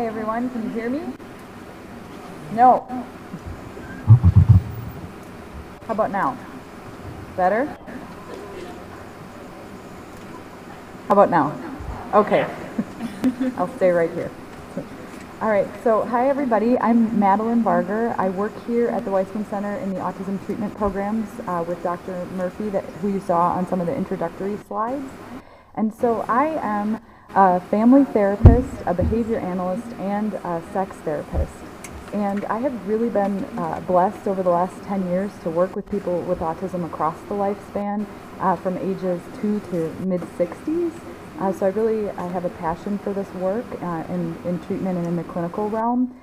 Hi everyone, can you hear me? No. How about now? Better? How about now? Okay. I'll stay right here. All right, so hi everybody, I'm Madeline Barger. I work here at the Weissman Center in the Autism Treatment Programs with Dr. Murphy, who you saw on some of the introductory slides. And so I am a family therapist, a behavior analyst, and a sex therapist. And I have really been blessed over the last 10 years to work with people with autism across the lifespan from ages 2 to mid-60s. So I have a passion for this work in treatment and in the clinical realm.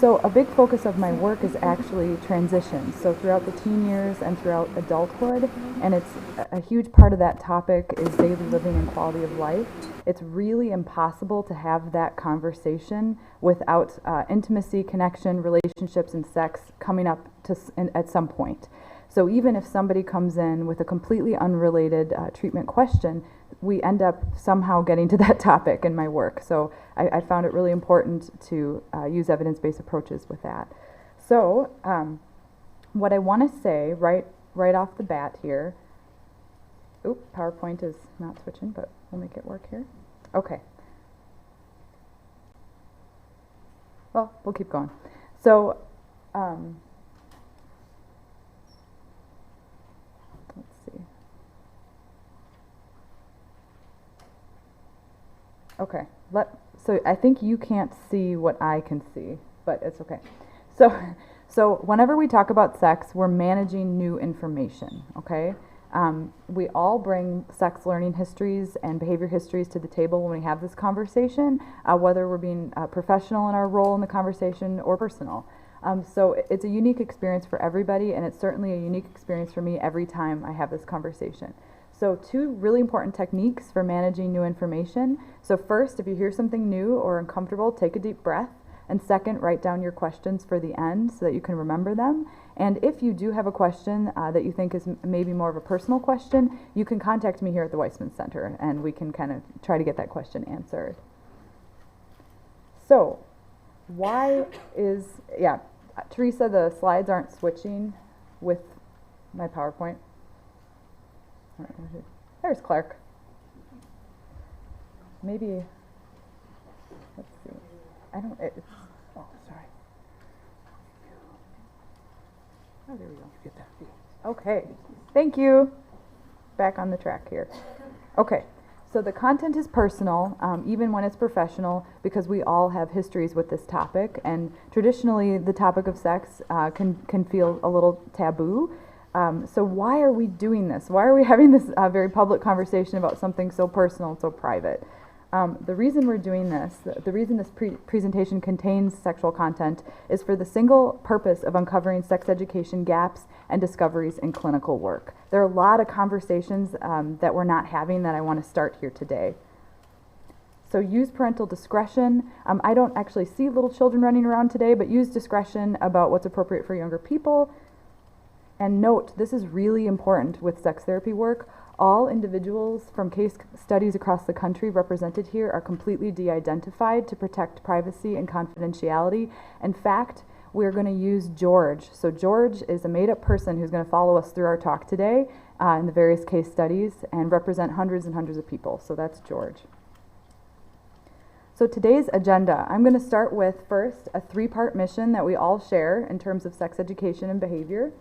So a big focus of my work is actually transition. So throughout the teen years and throughout adulthood, and it's a huge part of that topic is daily living and quality of life. It's really impossible to have that conversation without intimacy, connection, relationships, and sex coming up at some point. So even if somebody comes in with a completely unrelated treatment question, we end up somehow getting to that topic in my work. So I found it really important to use evidence-based approaches with that. So what I want to say right off the bat here, PowerPoint is not switching, but we'll make it work here. Okay. Well, we'll keep going. So let's see. Okay, so I think you can't see what I can see, but it's okay. So whenever we talk about sex, we're managing new information, okay? We all bring sex learning histories and behavior histories to the table when we have this conversation, whether we're being professional in our role in the conversation or personal. So it's a unique experience for everybody, and it's certainly a unique experience for me every time I have this conversation. So 2 really important techniques for managing new information. So first, if you hear something new or uncomfortable, take a deep breath. And second, write down your questions for the end so that you can remember them. And if you do have a question that you think is maybe more of a personal question, you can contact me here at the Weissman Center and we can kind of try to get that question answered. So Teresa, the slides aren't switching with my PowerPoint. There's Clark. Maybe, let's see. Oh, sorry. Oh, there we go. Get that. Okay, thank you. Back on the track here. Okay, so the content is personal, even when it's professional, because we all have histories with this topic, and traditionally the topic of sex can feel a little taboo. So why are we doing this? Why are we having this very public conversation about something so personal and so private? The reason we're doing this, the reason this presentation contains sexual content, is for the single purpose of uncovering sex education gaps and discoveries in clinical work. There are a lot of conversations that we're not having that I want to start here today. So use parental discretion. I don't actually see little children running around today, but use discretion about what's appropriate for younger people. And note, this is really important with sex therapy work. All individuals from case studies across the country represented here are completely de-identified to protect privacy and confidentiality. In fact, we're going to use George. So George is a made-up person who's going to follow us through our talk today in the various case studies and represent hundreds and hundreds of people. So that's George. So today's agenda, I'm going to start with first a 3-part mission that we all share in terms of sex education and behavior.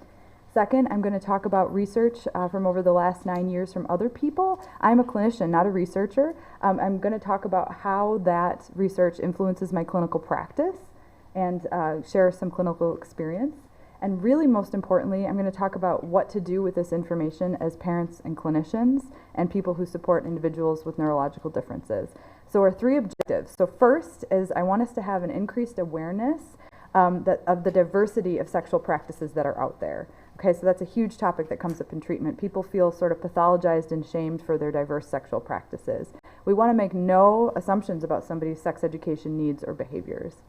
Second, I'm going to talk about research from over the last 9 years from other people. I'm a clinician, not a researcher. I'm going to talk about how that research influences my clinical practice and share some clinical experience. And really, most importantly, I'm going to talk about what to do with this information as parents and clinicians and people who support individuals with neurological differences. So our 3 objectives. So first is I want us to have an increased awareness of the diversity of sexual practices that are out there. Okay, so that's a huge topic that comes up in treatment. People feel sort of pathologized and shamed for their diverse sexual practices. We want to make no assumptions about somebody's sex education needs or behaviors.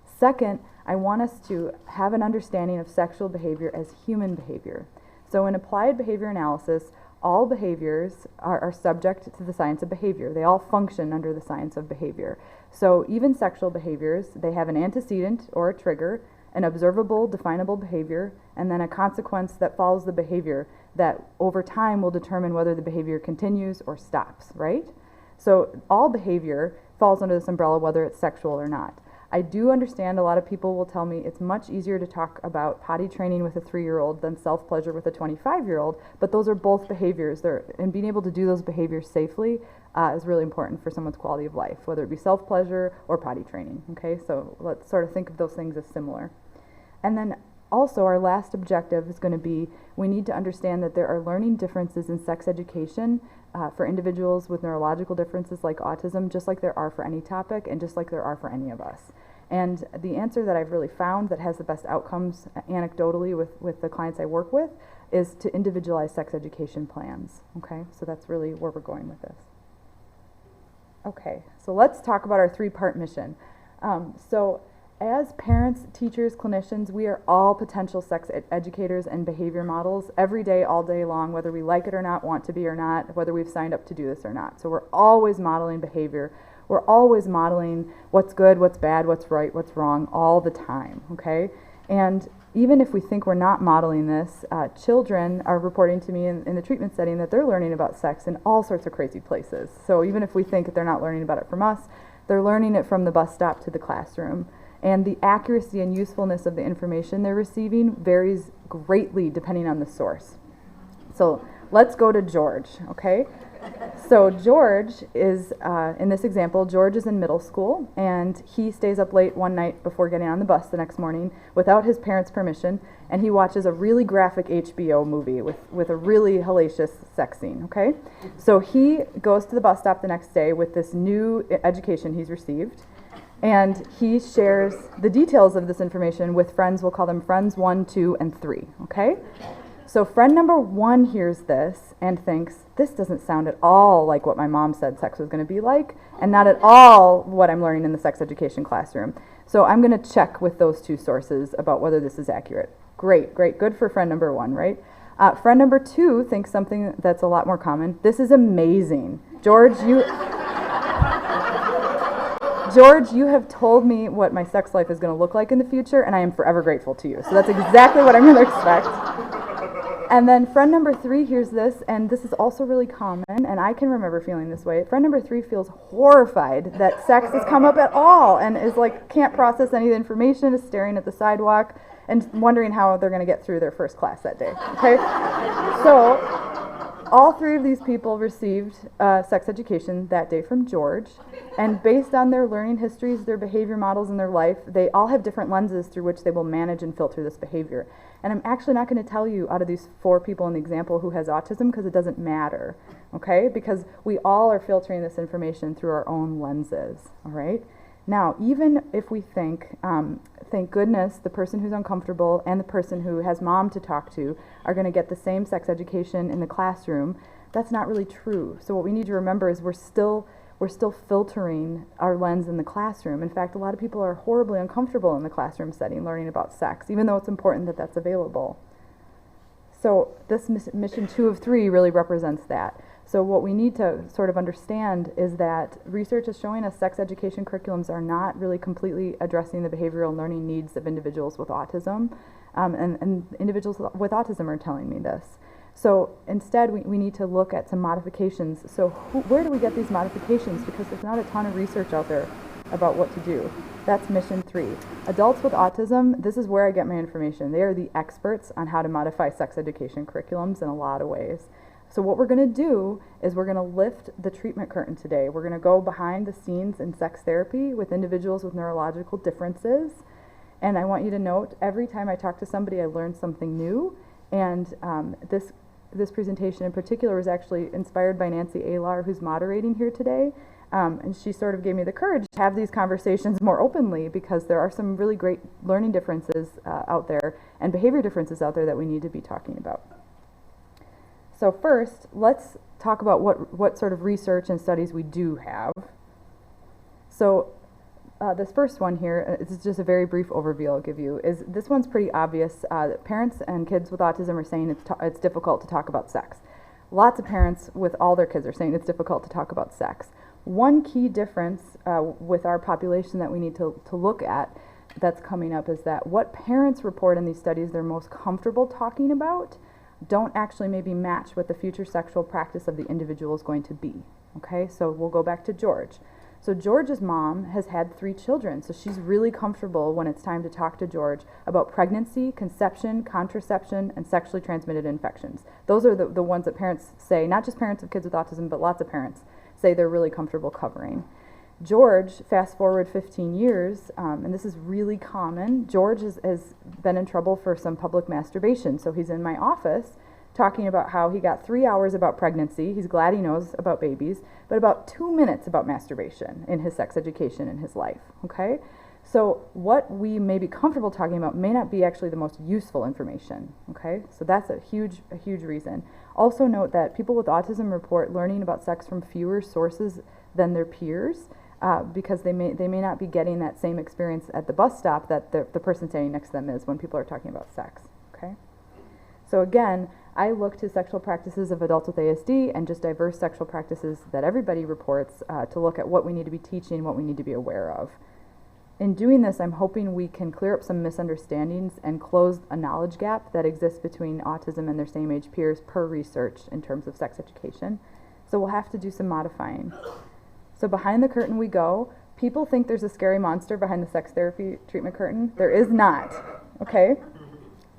Second, I want us to have an understanding of sexual behavior as human behavior. So in applied behavior analysis, all behaviors are subject to the science of behavior. They all function under the science of behavior. So even sexual behaviors, they have an antecedent or a trigger, an observable, definable behavior, and then a consequence that follows the behavior that over time will determine whether the behavior continues or stops, right? So all behavior falls under this umbrella, whether it's sexual or not. I do understand a lot of people will tell me it's much easier to talk about potty training with a 3-year-old than self-pleasure with a 25-year-old, but those are both behaviors. And being able to do those behaviors safely is really important for someone's quality of life, whether it be self-pleasure or potty training, okay? So let's sort of think of those things as similar. And then also our last objective is going to be we need to understand that there are learning differences in sex education for individuals with neurological differences like autism, just like there are for any topic and just like there are for any of us. And the answer that I've really found that has the best outcomes anecdotally with the clients I work with is to individualize sex education plans, okay? So that's really where we're going with this. Okay, so let's talk about our 3-part mission. So as parents, teachers, clinicians, we are all potential sex educators and behavior models every day, all day long, whether we like it or not, want to be or not, whether we've signed up to do this or not. So we're always modeling behavior. We're always modeling what's good, what's bad, what's right, what's wrong, all the time, okay? And even if we think we're not modeling this, children are reporting to me in the treatment setting that they're learning about sex in all sorts of crazy places. So even if we think that they're not learning about it from us, they're learning it from the bus stop to the classroom. And the accuracy and usefulness of the information they're receiving varies greatly depending on the source. So let's go to George, okay? So George is, in this example, George is in middle school, and he stays up late one night before getting on the bus the next morning without his parents' permission, and he watches a really graphic HBO movie with a really hellacious sex scene, okay? So he goes to the bus stop the next day with this new education he's received, and he shares the details of this information with friends. We'll call them friends 1, 2, and 3, okay? So friend number 1 hears this and thinks, this doesn't sound at all like what my mom said sex was going to be like, and not at all what I'm learning in the sex education classroom. So I'm going to check with those 2 sources about whether this is accurate. Great, good for friend number 1, right? Friend number 2 thinks something that's a lot more common. This is amazing. George, you have told me what my sex life is going to look like in the future, and I am forever grateful to you. So that's exactly what I'm going to expect. And then friend number 3 hears this, and this is also really common, and I can remember feeling this way. Friend number 3 feels horrified that sex has come up at all, and is like, can't process any of the information, is staring at the sidewalk, and wondering how they're going to get through their first class that day, okay? So all 3 of these people received sex education that day from George, and based on their learning histories, their behavior models in their life, they all have different lenses through which they will manage and filter this behavior. And I'm actually not going to tell you out of these 4 people in the example who has autism, because it doesn't matter, okay? Because we all are filtering this information through our own lenses, all right? Now, even if we think, thank goodness, the person who's uncomfortable and the person who has mom to talk to are going to get the same sex education in the classroom, that's not really true. So what we need to remember is we're still filtering our lens in the classroom. In fact, a lot of people are horribly uncomfortable in the classroom setting learning about sex, even though it's important that that's available. So this mission 2 of 3 really represents that. So what we need to sort of understand is that research is showing us sex education curriculums are not really completely addressing the behavioral learning needs of individuals with autism, and individuals with autism are telling me this. So instead, we need to look at some modifications. So where do we get these modifications? Because there's not a ton of research out there about what to do. That's mission 3. Adults with autism, this is where I get my information. They are the experts on how to modify sex education curriculums in a lot of ways. So what we're going to do is we're going to lift the treatment curtain today. We're going to go behind the scenes in sex therapy with individuals with neurological differences. And I want you to note, every time I talk to somebody, I learn something new. And this presentation in particular was actually inspired by Nancy Alar, who's moderating here today. And she sort of gave me the courage to have these conversations more openly, because there are some really great learning differences out there and behavior differences out there that we need to be talking about. So first, let's talk about what sort of research and studies we do have. So this first one here, this is just a very brief overview I'll give you, is this one's pretty obvious. Parents and kids with autism are saying it's difficult to talk about sex. lots of parents with all their kids are saying it's difficult to talk about sex. One key difference with our population that we need to look at that's coming up is that what parents report in these studies they're most comfortable talking about don't actually maybe match what the future sexual practice of the individual is going to be. Okay, so we'll go back to George. So George's mom has had 3 children, so she's really comfortable when it's time to talk to George about pregnancy, conception, contraception, and sexually transmitted infections. Those are the ones that parents say, not just parents of kids with autism, but lots of parents say they're really comfortable covering. George, fast forward 15 years, and this is really common, George has been in trouble for some public masturbation. So he's in my office talking about how he got 3 hours about pregnancy. He's glad he knows about babies, but about 2 minutes about masturbation in his sex education in his life, okay? So what we may be comfortable talking about may not be actually the most useful information, okay? So that's a huge reason. Also note that people with autism report learning about sex from fewer sources than their peers, because they may not be getting that same experience at the bus stop that the person standing next to them is when people are talking about sex, okay? So again, I look to sexual practices of adults with ASD and just diverse sexual practices that everybody reports to look at what we need to be teaching, what we need to be aware of. In doing this, I'm hoping we can clear up some misunderstandings and close a knowledge gap that exists between autism and their same age peers per research in terms of sex education. So we'll have to do some modifying. So behind the curtain we go. People think there's a scary monster behind the sex therapy treatment curtain. There is not, okay?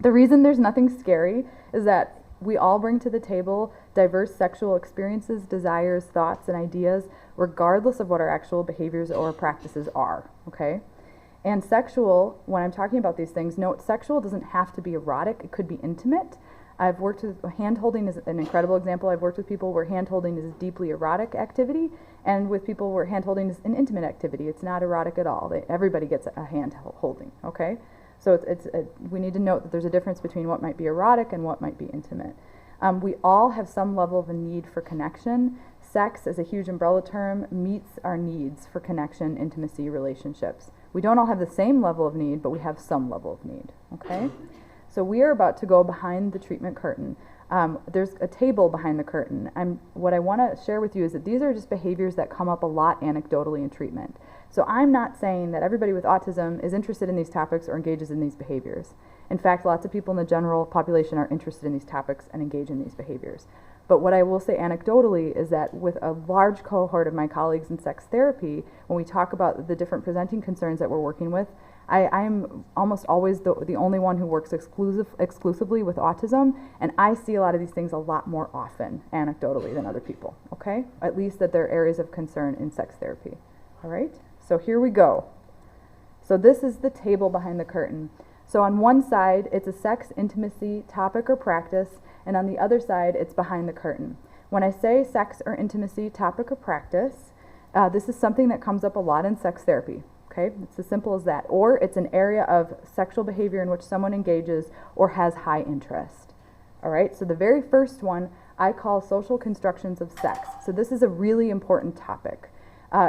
The reason there's nothing scary is that we all bring to the table diverse sexual experiences, desires, thoughts, and ideas, regardless of what our actual behaviors or practices are, okay? And sexual, when I'm talking about these things, note sexual doesn't have to be erotic, it could be intimate. I've worked with, hand-holding is an incredible example. I've worked with people where hand-holding is deeply erotic activity, and with people where hand-holding is an intimate activity. It's not erotic at all. Everybody gets a hand-holding, okay? So we need to note that there's a difference between what might be erotic and what might be intimate. We all have some level of a need for connection. Sex, as a huge umbrella term, meets our needs for connection, intimacy, relationships. We don't all have the same level of need, but we have some level of need, okay? So we are about to go behind the treatment curtain. There's a table behind the curtain. What I want to share with you is that these are just behaviors that come up a lot anecdotally in treatment. So I'm not saying that everybody with autism is interested in these topics or engages in these behaviors. In fact, lots of people in the general population are interested in these topics and engage in these behaviors. But what I will say anecdotally is that with a large cohort of my colleagues in sex therapy, when we talk about the different presenting concerns that we're working with, I'm almost always the only one who works exclusively with autism, and I see a lot of these things a lot more often anecdotally than other people, okay? At least that they're areas of concern in sex therapy, all right? So here we go. So this is the table behind the curtain. So on one side, it's a sex intimacy topic or practice, and on the other side, it's behind the curtain. When I say sex or intimacy topic or practice, this is something that comes up a lot in sex therapy. Okay, it's as simple as that. Or it's an area of sexual behavior in which someone engages or has high interest. All right, so the very first one I call social constructions of sex. So this is a really important topic.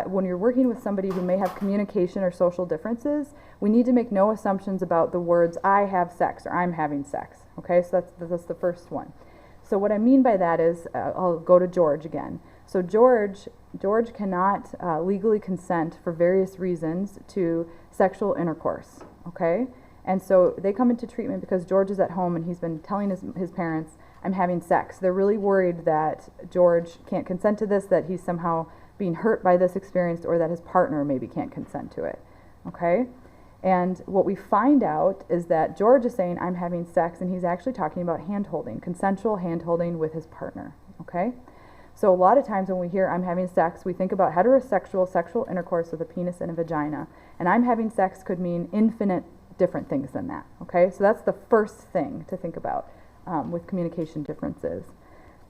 When you're working with somebody who may have communication or social differences, we need to make no assumptions about the words I have sex or I'm having sex. Okay, so that's the first one. So what I mean by that is, I'll go to George again. So George cannot legally consent for various reasons to sexual intercourse, okay? And so they come into treatment because George is at home and he's been telling his parents, I'm having sex. They're really worried that George can't consent to this, that he's somehow being hurt by this experience, or that his partner maybe can't consent to it, okay? And what we find out is that George is saying, I'm having sex, and he's actually talking about hand-holding, consensual hand-holding with his partner, okay? So a lot of times when we hear I'm having sex, we think about heterosexual sexual intercourse with a penis and a vagina. And I'm having sex could mean infinite different things than that, okay? So that's the first thing to think about with communication differences.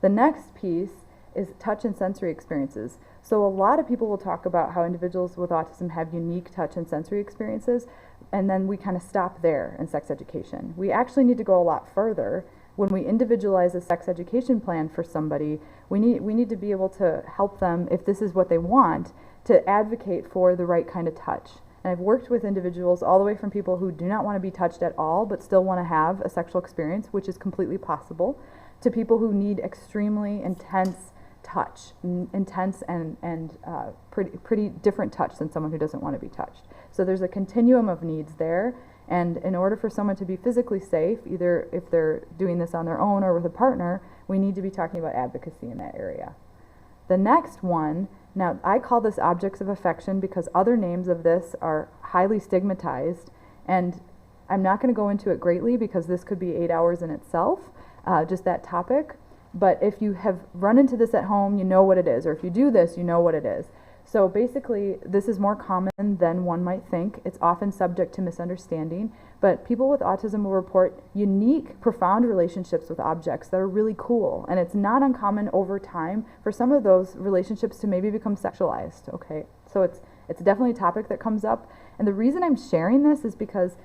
The next piece is touch and sensory experiences. So a lot of people will talk about how individuals with autism have unique touch and sensory experiences, and then we kind of stop there in sex education. We actually need to go a lot further. When we individualize a sex education plan for somebody, we need to be able to help them, if this is what they want, to advocate for the right kind of touch. And I've worked with individuals all the way from people who do not want to be touched at all but still want to have a sexual experience, which is completely possible, to people who need extremely intense touch, intense and pretty different touch than someone who doesn't want to be touched. So there's a continuum of needs there, and in order for someone to be physically safe, either if they're doing this on their own or with a partner, we need to be talking about advocacy in that area. The next one, now I call this objects of affection because other names of this are highly stigmatized, and I'm not going to go into it greatly because this could be 8 hours in itself, just that topic. But if you have run into this at home, you know what it is, or if you do this, you know what it is. So basically, this is more common than one might think. It's often subject to misunderstanding, but people with autism will report unique, profound relationships with objects that are really cool, and it's not uncommon over time for some of those relationships to maybe become sexualized, okay? So it's definitely a topic that comes up, and the reason I'm sharing this is because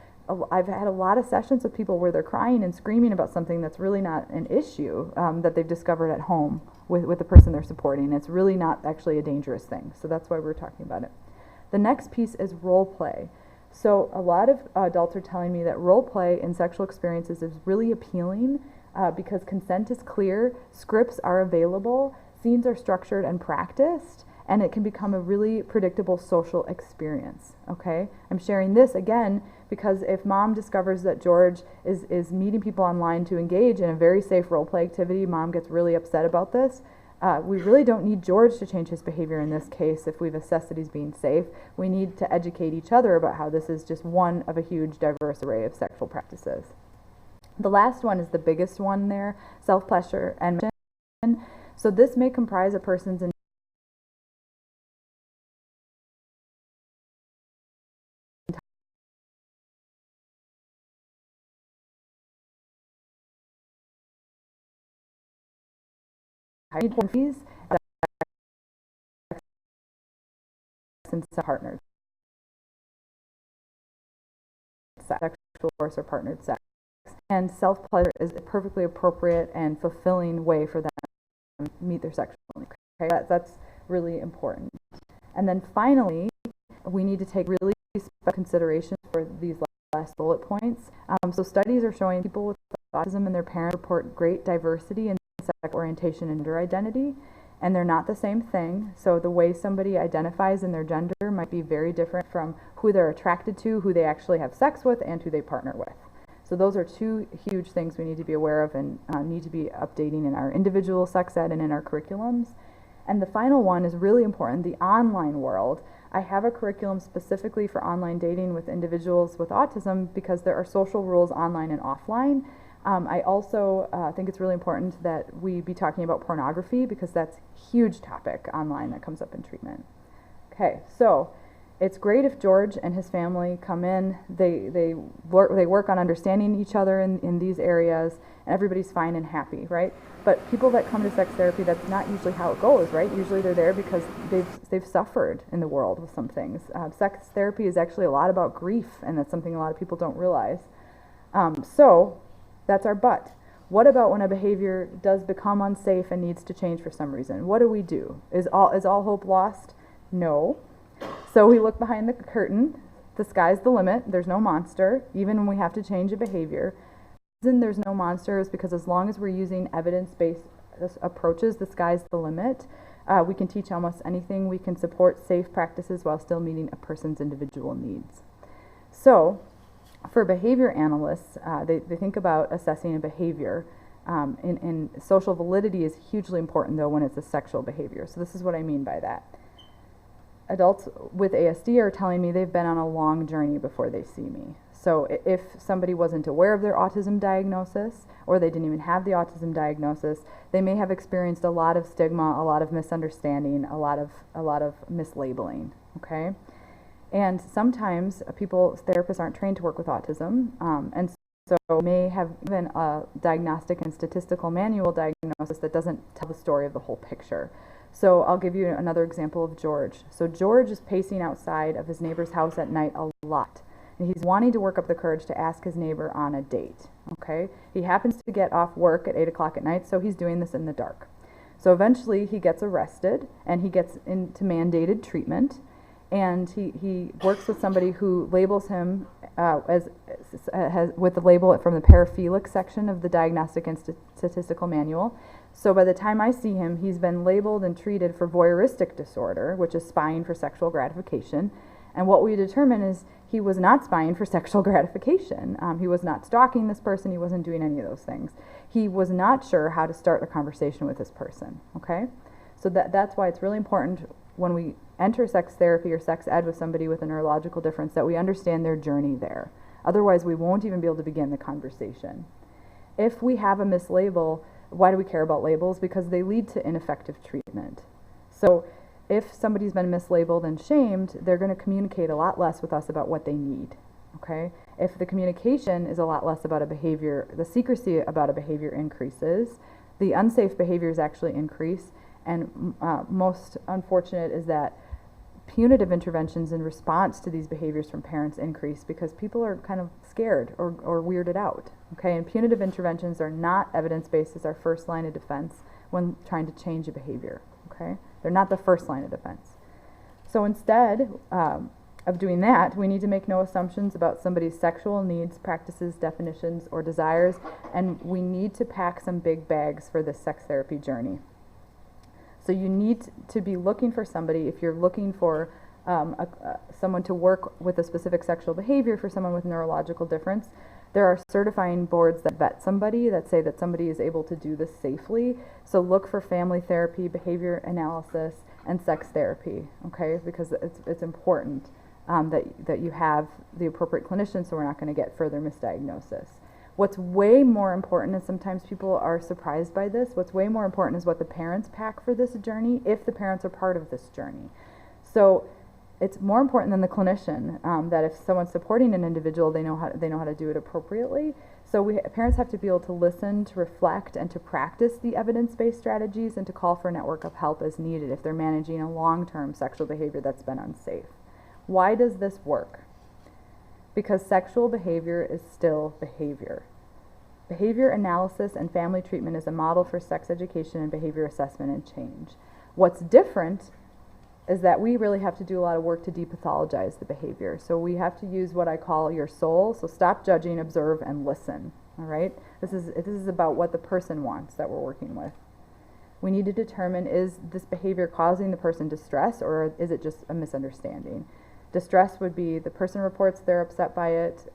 I've had a lot of sessions with people where they're crying and screaming about something that's really not an issue that they've discovered at home with the person they're supporting. It's really not actually a dangerous thing. So that's why we're talking about it. The next piece is role play. So a lot of adults are telling me that role play in sexual experiences is really appealing because consent is clear, scripts are available, scenes are structured and practiced, and it can become a really predictable social experience, okay? I'm sharing this again because if mom discovers that George is meeting people online to engage in a very safe role play activity, mom gets really upset about this. We really don't need George to change his behavior in this case if we've assessed that he's being safe. We need to educate each other about how this is just one of a huge diverse array of sexual practices. The last one is the biggest one there, self-pleasure and mission. So this may comprise a person's identities and partnered sexual course or partnered sex. And self-pleasure is a perfectly appropriate and fulfilling way for them to meet their sexual needs. Okay? That's really important. And then finally, we need to take really special consideration for these last bullet points. So studies are showing people with autism and their parents report great diversity in sexual orientation and gender identity, and they're not the same thing. So the way somebody identifies in their gender might be very different from who they're attracted to, who they actually have sex with, and who they partner with. So those are two huge things we need to be aware of and need to be updating in our individual sex ed and in our curriculums. And the final one is really important, the online world. I have a curriculum specifically for online dating with individuals with autism because there are social rules online and offline. I also think it's really important that we be talking about pornography because that's a huge topic online that comes up in treatment. Okay, so it's great if George and his family come in, they work on understanding each other in these areas, and everybody's fine and happy, right? But people that come to sex therapy, that's not usually how it goes, right? Usually they're there because they've suffered in the world with some things. Sex therapy is actually a lot about grief, and that's something a lot of people don't realize. So that's our but. What about when a behavior does become unsafe and needs to change for some reason? What do we do? Is all hope lost? No. So we look behind the curtain. The sky's the limit. There's no monster, even when we have to change a behavior. The reason there's no monster is because as long as we're using evidence-based approaches, the sky's the limit. We can teach almost anything. We can support safe practices while still meeting a person's individual needs. So for behavior analysts, they think about assessing a behavior. In social validity is hugely important, though, when it's a sexual behavior. So this is what I mean by that. Adults with ASD are telling me they've been on a long journey before they see me. So if somebody wasn't aware of their autism diagnosis, or they didn't even have the autism diagnosis, they may have experienced a lot of stigma, a lot of misunderstanding, a lot of mislabeling, okay? And sometimes therapists aren't trained to work with autism, and so may have even a diagnostic and statistical manual diagnosis that doesn't tell the story of the whole picture. So I'll give you another example of George. So George is pacing outside of his neighbor's house at night a lot. And he's wanting to work up the courage to ask his neighbor on a date, okay? He happens to get off work at 8 o'clock at night, so he's doing this in the dark. So eventually he gets arrested and he gets into mandated treatment. and he works with somebody who labels him with the label from the paraphilic section of the Diagnostic and Statistical Manual. So by the time I see him, he's been labeled and treated for voyeuristic disorder, which is spying for sexual gratification. And what we determine is he was not spying for sexual gratification. He was not stalking this person. He wasn't doing any of those things. He was not sure how to start a conversation with this person, okay? So that's why it's really important when we enter sex therapy or sex ed with somebody with a neurological difference that we understand their journey there. Otherwise, we won't even be able to begin the conversation. If we have a mislabel, why do we care about labels? Because they lead to ineffective treatment. So if somebody's been mislabeled and shamed, they're going to communicate a lot less with us about what they need, okay? If the communication is a lot less about a behavior, the secrecy about a behavior increases, the unsafe behaviors actually increase, and most unfortunate is that punitive interventions in response to these behaviors from parents increase because people are kind of scared or weirded out, okay? And punitive interventions are not evidence-based as our first line of defense when trying to change a behavior, okay? They're not the first line of defense. So instead of doing that, we need to make no assumptions about somebody's sexual needs, practices, definitions, or desires, and we need to pack some big bags for this sex therapy journey. So you need to be looking for somebody, if you're looking for someone to work with a specific sexual behavior for someone with neurological difference, there are certifying boards that vet somebody, that say that somebody is able to do this safely. So look for family therapy, behavior analysis, and sex therapy, okay? Because it's important that you have the appropriate clinician so we're not going to get further misdiagnosis. What's way more important, and sometimes people are surprised by this, what's way more important is what the parents pack for this journey, if the parents are part of this journey. So it's more important than the clinician, that if someone's supporting an individual, they know how to do it appropriately. So parents have to be able to listen, to reflect, and to practice the evidence-based strategies and to call for a network of help as needed if they're managing a long-term sexual behavior that's been unsafe. Why does this work? Because sexual behavior is still behavior. Behavior analysis and family treatment is a model for sex education and behavior assessment and change. What's different is that we really have to do a lot of work to depathologize the behavior. So we have to use what I call your soul. So stop judging, observe, and listen. All right? This is about what the person wants that we're working with. We need to determine, is this behavior causing the person distress, or is it just a misunderstanding? Distress would be the person reports they're upset by it,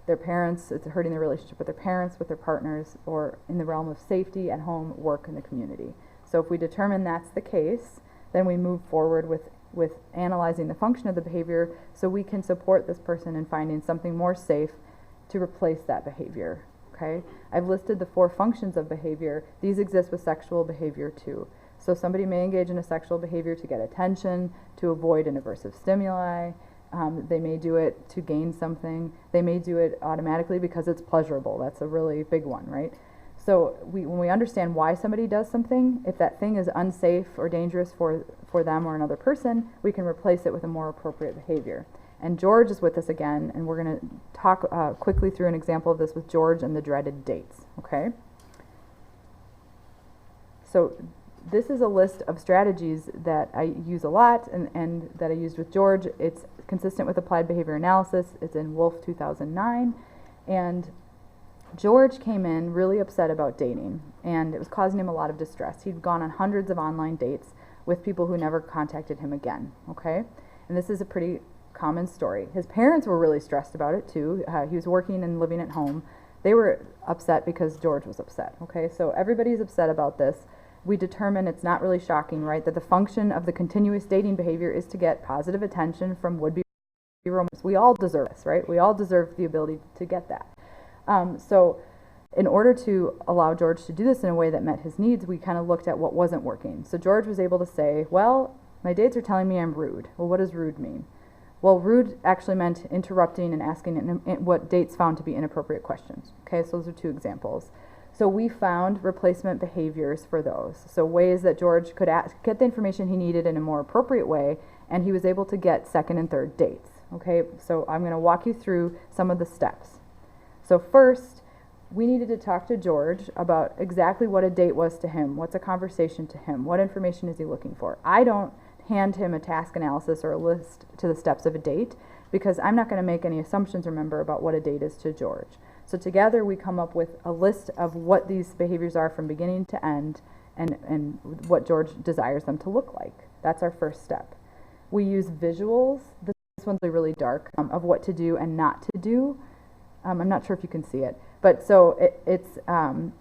their parents, it's hurting their relationship with their parents, with their partners, or in the realm of safety at home, work, and the community. So if we determine that's the case, then we move forward with analyzing the function of the behavior so we can support this person in finding something more safe to replace that behavior, okay? I've listed the 4 functions of behavior. These exist with sexual behavior too. So somebody may engage in a sexual behavior to get attention, to avoid an aversive stimuli. They may do it to gain something. They may do it automatically because it's pleasurable. That's a really big one, right? So when we understand why somebody does something, if that thing is unsafe or dangerous for them or another person, we can replace it with a more appropriate behavior. And George is with us again, and we're going to talk quickly through an example of this with George and the dreaded dates, okay? So this is a list of strategies that I use a lot and that I used with George. It's consistent with applied behavior analysis. It's in Wolf 2009. And George came in really upset about dating, and it was causing him a lot of distress. He'd gone on hundreds of online dates with people who never contacted him again, okay? And this is a pretty common story. His parents were really stressed about it too. He was working and living at home. They were upset because George was upset, okay? So everybody's upset about this. We determine it's not really shocking, right, that the function of the continuous dating behavior is to get positive attention from would-be romances. We all deserve this, right? We all deserve the ability to get that. So in order to allow George to do this in a way that met his needs, we kind of looked at what wasn't working. So George was able to say, well, my dates are telling me I'm rude. Well, what does rude mean? Well, rude actually meant interrupting and asking what dates found to be inappropriate questions. Okay, so those are 2 examples. So we found replacement behaviors for those. So ways that George could get the information he needed in a more appropriate way, and he was able to get 2nd and 3rd dates. Okay, so I'm going to walk you through some of the steps. So first, we needed to talk to George about exactly what a date was to him. What's a conversation to him? What information is he looking for? I don't hand him a task analysis or a list to the steps of a date, because I'm not going to make any assumptions, remember, about what a date is to George. So together we come up with a list of what these behaviors are from beginning to end, and what George desires them to look like. That's our first step. We use visuals. This one's really dark, of what to do and not to do. I'm not sure if you can see it, but so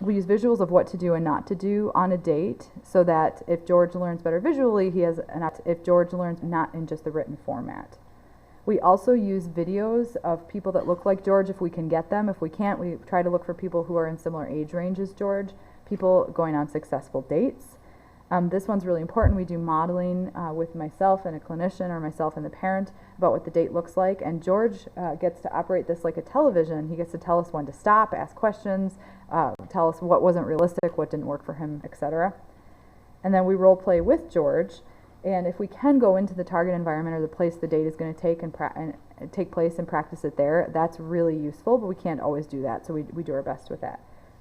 we use visuals of what to do and not to do on a date, so that if George learns better visually, if George learns not in just the written format. We also use videos of people that look like George if we can get them. If we can't, we try to look for people who are in similar age range as George, people going on successful dates. This one's really important. We do modeling with myself and a clinician, or myself and the parent, about what the date looks like. And George gets to operate this like a television. He gets to tell us when to stop, ask questions, tell us what wasn't realistic, what didn't work for him, etc. And then we role play with George. And if we can go into the target environment or the place the date is going to take place and practice it there, that's really useful, but we can't always do that, so we do our best with that.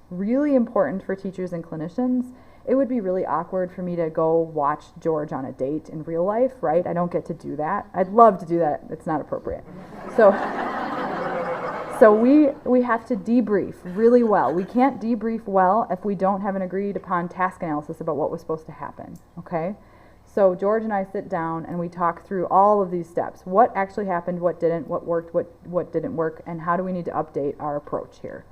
Really important for teachers and clinicians. It would be really awkward for me to go watch George on a date in real life, right? I don't get to do that. I'd love to do that. It's not appropriate. So we have to debrief really well. We can't debrief well if we don't have an agreed upon task analysis about what was supposed to happen, okay? So George and I sit down and we talk through all of these steps. What actually happened, what didn't, what worked, what didn't work, and how do we need to update our approach here?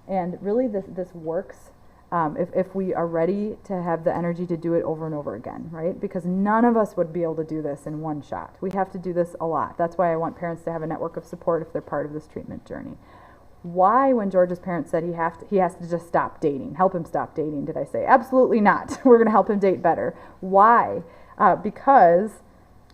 And really this works if we are ready to have the energy to do it over and over again, right? Because none of us would be able to do this in one shot. We have to do this a lot. That's why I want parents to have a network of support if they're part of this treatment journey. Why, when George's parents said he has to just stop dating, help him stop dating, did I say? Absolutely not. We're going to help him date better. Why? Because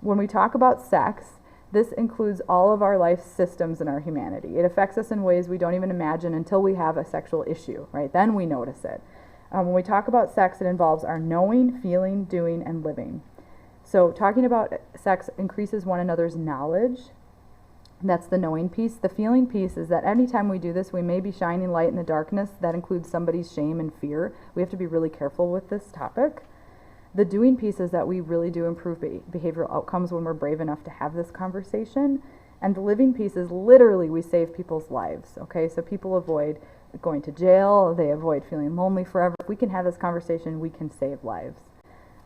when we talk about sex, this includes all of our life systems and our humanity. It affects us in ways we don't even imagine until we have a sexual issue, right? Then we notice it. When we talk about sex, it involves our knowing, feeling, doing, and living. So talking about sex increases one another's knowledge. That's the knowing piece. The feeling piece is that anytime we do this, we may be shining light in the darkness. That includes somebody's shame and fear. We have to be really careful with this topic. The doing piece is that we really do improve behavioral outcomes when we're brave enough to have this conversation. And the living piece is literally we save people's lives, okay? So people avoid going to jail, they avoid feeling lonely forever. If we can have this conversation, we can save lives.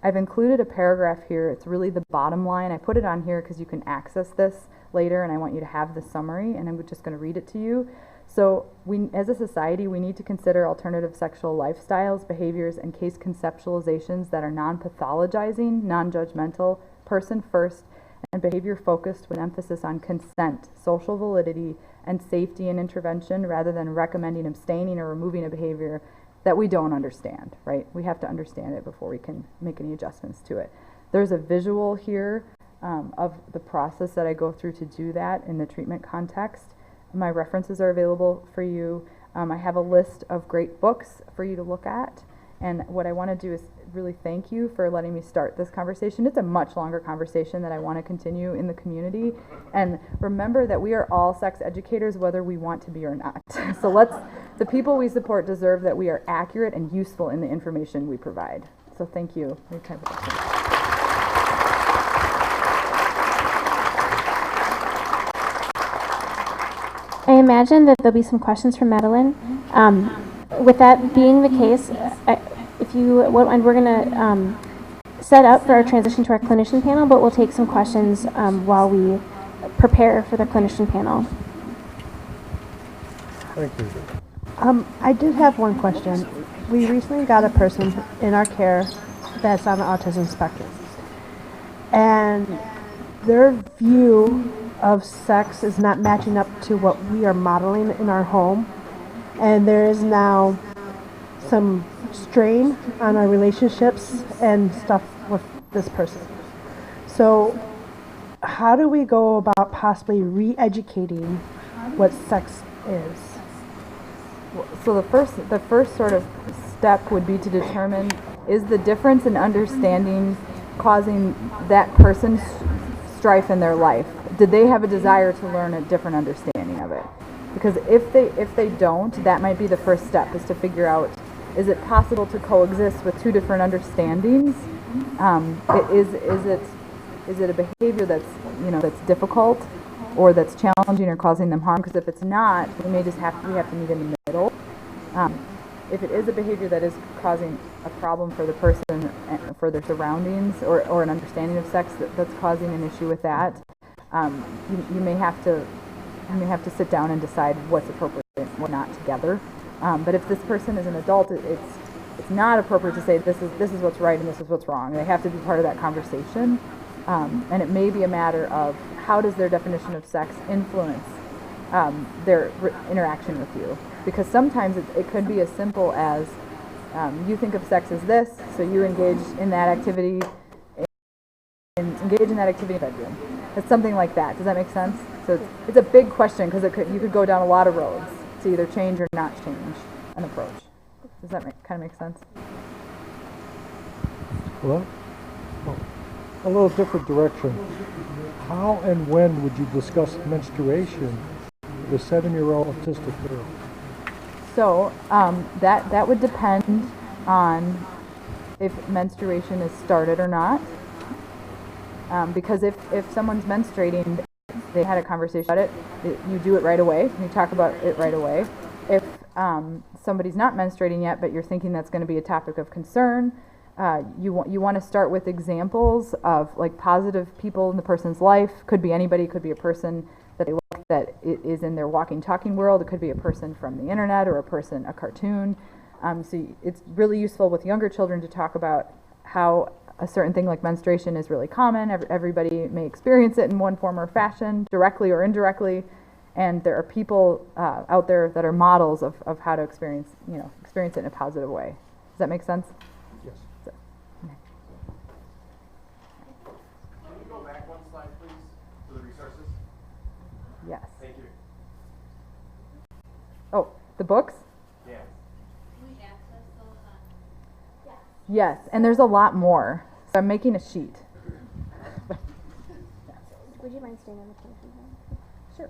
I've included a paragraph here. It's really the bottom line. I put it on here because you can access this later, and I want you to have the summary, and I'm just going to read it to you. So we, as a society, we need to consider alternative sexual lifestyles, behaviors, and case conceptualizations that are non-pathologizing, non-judgmental, person-first, and behavior-focused with emphasis on consent, social validity, and safety and intervention, rather than recommending abstaining or removing a behavior that we don't understand, right? We have to understand it before we can make any adjustments to it. There's a visual here of the process that I go through to do that in the treatment context. My references are available for you. I have a list of great books for you to look at. And what I want to do is really thank you for letting me start this conversation. It's a much longer conversation that I want to continue in the community. And remember that we are all sex educators, whether we want to be or not. So the people we support deserve that we are accurate and useful in the information we provide. So thank you. I imagine that there'll be some questions from Madeline. With that being the case, if you and we're going to set up for our transition to our clinician panel, but we'll take some questions while we prepare for the clinician panel. Thank you. I did have one question. We recently got a person in our care that's on the autism spectrum, and their view of sex is not matching up to what we are modeling in our home, and there is now some strain on our relationships and stuff with this person. So how do we go about possibly re-educating what sex is? So the first sort of step would be to determine, is the difference in understanding causing that person's strife in their life? Did they have a desire to learn a different understanding of it? Because if they don't, that might be the first step, is to figure out, is it possible to coexist with two different understandings? Is it is it a behavior that's, that's difficult or that's challenging or causing them harm? Because if it's not, we have to meet in the middle. If it is a behavior that is causing a problem for the person and for their surroundings, or an understanding of sex that's causing an issue with that, you may have to sit down and decide what's appropriate and what not together. But if this person is an adult, it's not appropriate to say this is what's right and this is what's wrong. They have to be part of that conversation, and it may be a matter of how does their definition of sex influence their interaction with you. Because sometimes it could be as simple as you think of sex as this, so you engage in that activity in the bedroom. It's something like that. Does that make sense? So it's a big question because you could go down a lot of roads to either change or not change an approach. Does that kind of make sense? Well, a little different direction. How and when would you discuss menstruation with a 7-year-old autistic girl? So that would depend on if menstruation is started or not. Because if someone's menstruating, they had a conversation about it, you do it right away. You talk about it right away. If somebody's not menstruating yet, but you're thinking that's going to be a topic of concern, you want to start with examples of like positive people in the person's life. Could be anybody. Could be a person that they like that is in their walking, talking world. It could be a person from the internet or a cartoon. So it's really useful with younger children to talk about how a certain thing like menstruation is really common. Everybody may experience it in one form or fashion, directly or indirectly, and there are people out there that are models of how to experience it in a positive way. Does that make sense? Yes. So, Can you go back one slide, please, to the resources? yes. Thank you. Oh, the books? Yeah. Yes, and there's a lot more. So I'm making a sheet. Would you mind staying on the commission? Sure.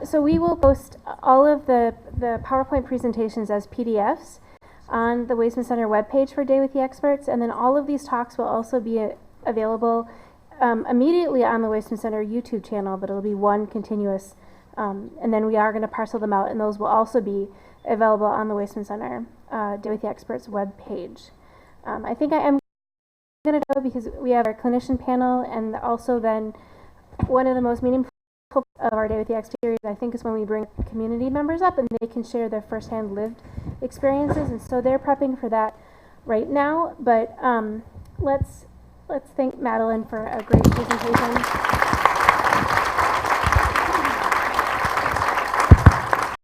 So we will post all of the PowerPoint presentations as PDFs on the Wasteman Center webpage for Day with the Experts, and then all of these talks will also be available immediately on the Wasteman Center YouTube channel, but it'll be one continuous, and then we are going to parcel them out, and those will also be available on the Wasteman Center Day with the Experts webpage. I think I am going to go because we have our clinician panel, and also then one of the most meaningful of our Day with the X series, I think, is when we bring community members up and they can share their firsthand lived experiences, and so they're prepping for that right now. But let's thank Madeline for a great presentation.